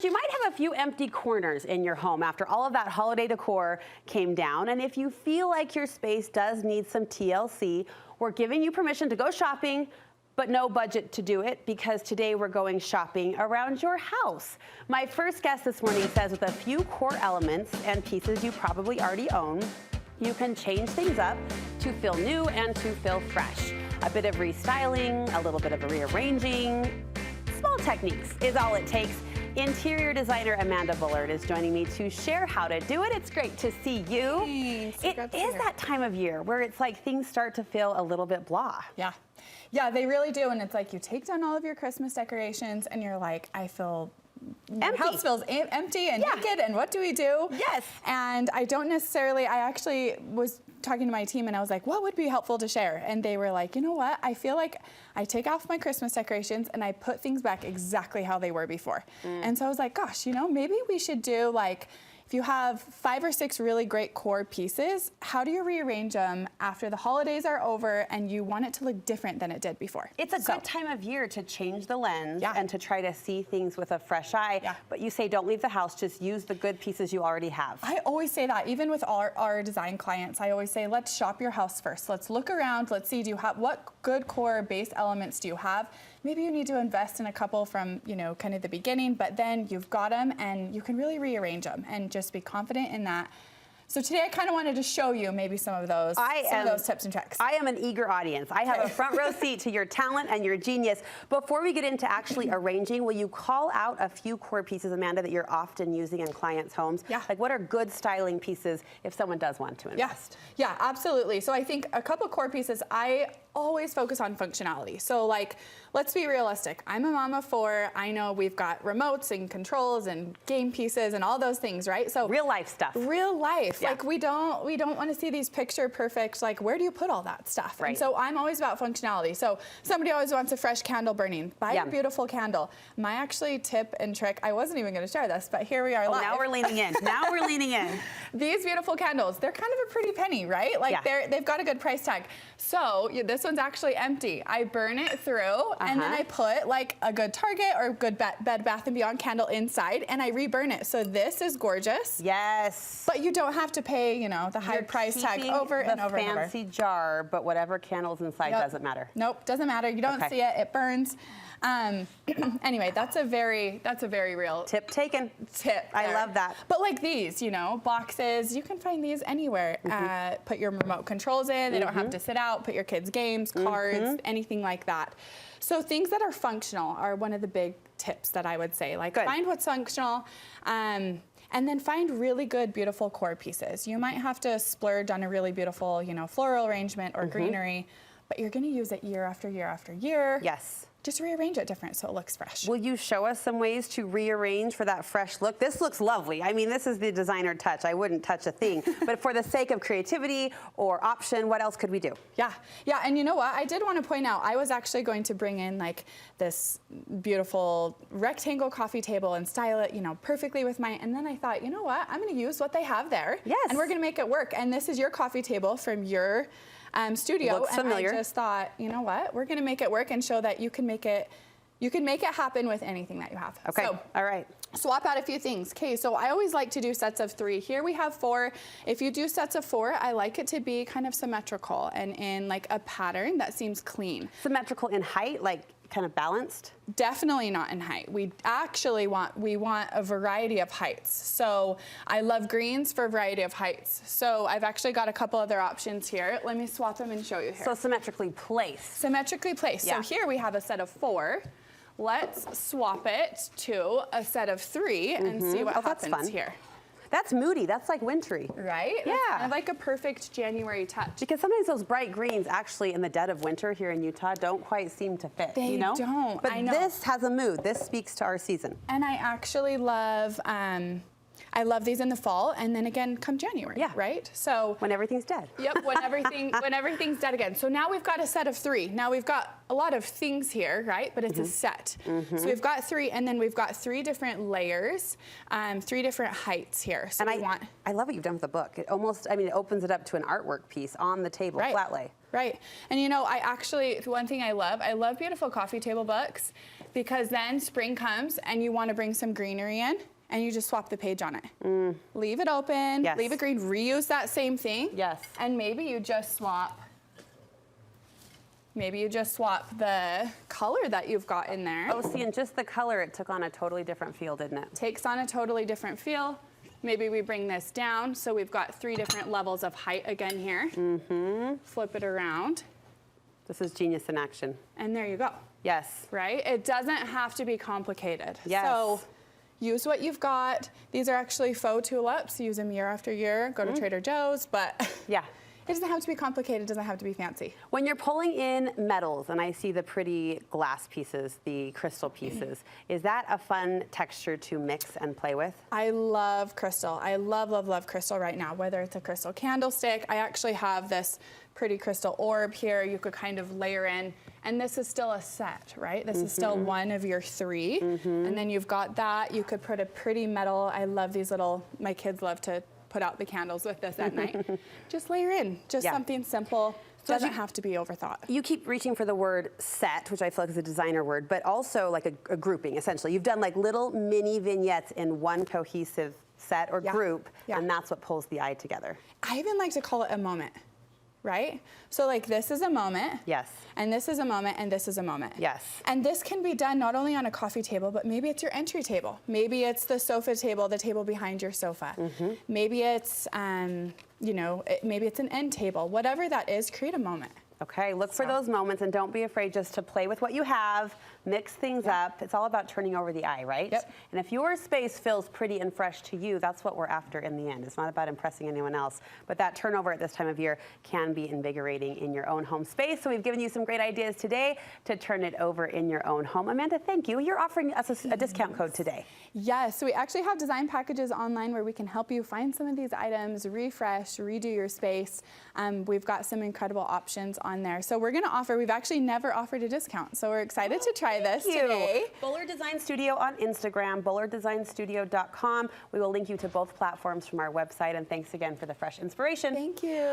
You might have a few empty corners in your home after all of that holiday decor came down. And if you feel like your space does need some TLC, we're giving you permission to go shopping, but no budget to do it, because today we're going shopping around your house. My first guest this morning says with a few core elements and pieces you probably already own, you can change things up to feel new and to feel fresh. A bit of restyling, a little bit of rearranging, small techniques is all it takes. Interior designer Amanda Bullard is joining me to share how to do it. It's great to see you. Thanks. It is that time of year where it's like things start to feel a little bit blah. Yeah, they really do. And it's like you take down all of your Christmas decorations and you're like, I feel empty. House feels empty and naked, and what do we do? Yes. And I actually was talking to my team and I was like, what would be helpful to share? And they were like, you know what? I feel like I take off my Christmas decorations and I put things back exactly how they were before. And so I was like, gosh, maybe we should do like, if you have 5 or 6 really great core pieces, how do you rearrange them after the holidays are over and you want it to look different than it did before? It's a good time of year to change the lens and to try to see things with a fresh eye. But you say don't leave the house, just use the good pieces you already have. I always say that, even with our design clients, I always say, let's shop your house first. Let's look around, let's see, what good core base elements do you have? Maybe you need to invest in a couple from, kind of the beginning, but then you've got them and you can really rearrange them and just be confident in that. So today I kind of wanted to show you maybe some of those tips and tricks. I am an eager audience. I have a front row seat to your talent and your genius. Before we get into actually arranging, will you call out a few core pieces, Amanda, that you're often using in clients' homes? Yeah. Like what are good styling pieces if someone does want to invest? Yeah, absolutely. So I think a couple core pieces, I always focus on functionality. So like, let's be realistic. I'm a mom of 4. I know we've got remotes and controls and game pieces and all those things, right? So real life stuff. Real life. Yeah. Like we don't want to see these picture perfect, like where do you put all that stuff? Right. And so I'm always about functionality. So somebody always wants a fresh candle burning. Buy a beautiful candle. My actually tip and trick, I wasn't even going to share this, but here we are live. Now we're leaning in. Now we're leaning in. These beautiful candles, they're kind of a pretty penny, right? Like they've got a good price tag. So this one's actually empty. I burn it through and then I put like a good Target or good Bed Bath & Beyond candle inside and I reburn it. So this is gorgeous. Yes. But you don't have to pay, the high price tag over and over and over. Fancy jar, but whatever candle's inside doesn't matter. Nope, doesn't matter. You don't see it. It burns. Anyway, that's a very real tip taken. Tip. I love that. But like these, boxes, you can find these anywhere. Put your remote controls in. They don't have to sit out. Put your kids' games, cards, anything like that. So things that are functional are one of the big tips that I would say. Like find what's functional. And then find really good, beautiful core pieces. You might have to splurge on a really beautiful, floral arrangement or greenery, but you're going to use it year after year after year. Yes. Just rearrange it different so it looks fresh. Will you show us some ways to rearrange for that fresh look? This looks lovely. I mean, this is the designer touch. I wouldn't touch a thing. But for the sake of creativity or option, what else could we do? Yeah, and you know what? I did want to point out, I was actually going to bring in like this beautiful rectangle coffee table and style it, perfectly with and then I thought, you know what? I'm going to use what they have there. Yes. And we're going to make it work. And this is your coffee table from your studio. Looks familiar. I just thought, you know what? We're going to make it work and show that you can make it happen with anything that you have. Okay. So, all right. Swap out a few things. Okay, so I always like to do sets of 3. Here we have 4. If you do sets of 4, I like it to be kind of symmetrical and in like a pattern that seems clean. Symmetrical in height, like kind of balanced? Definitely not in height. We actually want a variety of heights. So I love greens for a variety of heights. So I've actually got a couple other options here. Let me swap them and show you here. So symmetrically placed. Symmetrically placed. Yeah. So here we have a set of 4. Let's swap it to a set of 3 and see what happens here. That's moody. That's like wintry. Right? Yeah. That's kind of like a perfect January touch. Because sometimes those bright greens actually in the dead of winter here in Utah don't quite seem to fit. They don't. But this has a mood. This speaks to our season. And I actually love I love these in the fall, and then again come January, right? So when everything's dead. Yep, when everything's dead again. So now we've got a set of 3. Now we've got a lot of things here, right? But it's a set. So we've got 3, and then we've got 3 different layers, 3 different heights here. So And I love what you've done with the book. It almost, I mean, it opens it up to an artwork piece on the table, flat lay. Right. And you know, one thing I love beautiful coffee table books, because then spring comes and you want to bring some greenery in, and you just swap the page on it. Leave it open, leave it green, reuse that same thing. Yes. And maybe you just swap the color that you've got in there. Oh, see, and just the color, it took on a totally different feel, didn't it? Takes on a totally different feel. Maybe we bring this down, so we've got 3 different levels of height again here. Flip it around. This is genius in action. And there you go. Yes. Right? It doesn't have to be complicated. Yes. So use what you've got. These are actually faux tulips. Use them year after year. Go to Trader Joe's, but Yeah. it doesn't have to be complicated. It doesn't have to be fancy. When you're pulling in metals, and I see the pretty glass pieces, the crystal pieces, is that a fun texture to mix and play with? I love crystal. I love, love, love crystal right now, whether it's a crystal candlestick. I actually have this pretty crystal orb here you could kind of layer in. And this is still a set, right? This is still one of your 3. And then you've got that. You could put a pretty metal. I love these little, my kids love to put out the candles with this at night. Just layer in, just something simple. Doesn't have to be overthought. You keep reaching for the word set, which I feel like is a designer word, but also like a grouping, essentially. You've done like little mini vignettes in one cohesive set or group, and that's what pulls the eye together. I even like to call it a moment, right? So like this is a moment. Yes. And this is a moment, and this is a moment. Yes. And this can be done not only on a coffee table, but maybe it's your entry table. Maybe it's the sofa table, the table behind your sofa. Maybe it's, you know, maybe it's an end table. Whatever that is, create a moment. Okay, look for those moments, and don't be afraid just to play with what you have, mix things up. It's all about turning over the eye, right? Yep. And if your space feels pretty and fresh to you, that's what we're after in the end. It's not about impressing anyone else, but that turnover at this time of year can be invigorating in your own home space. So we've given you some great ideas today to turn it over in your own home. Amanda, thank you. You're offering us a discount code today. Yes, so we actually have design packages online where we can help you find some of these items, refresh, redo your space. We've got some incredible options on there. So we're going to offer, we've actually never offered a discount. So we're excited to try this today. Bullard Design Studio on Instagram, bullarddesignstudio.com. We will link you to both platforms from our website. And thanks again for the fresh inspiration. Thank you.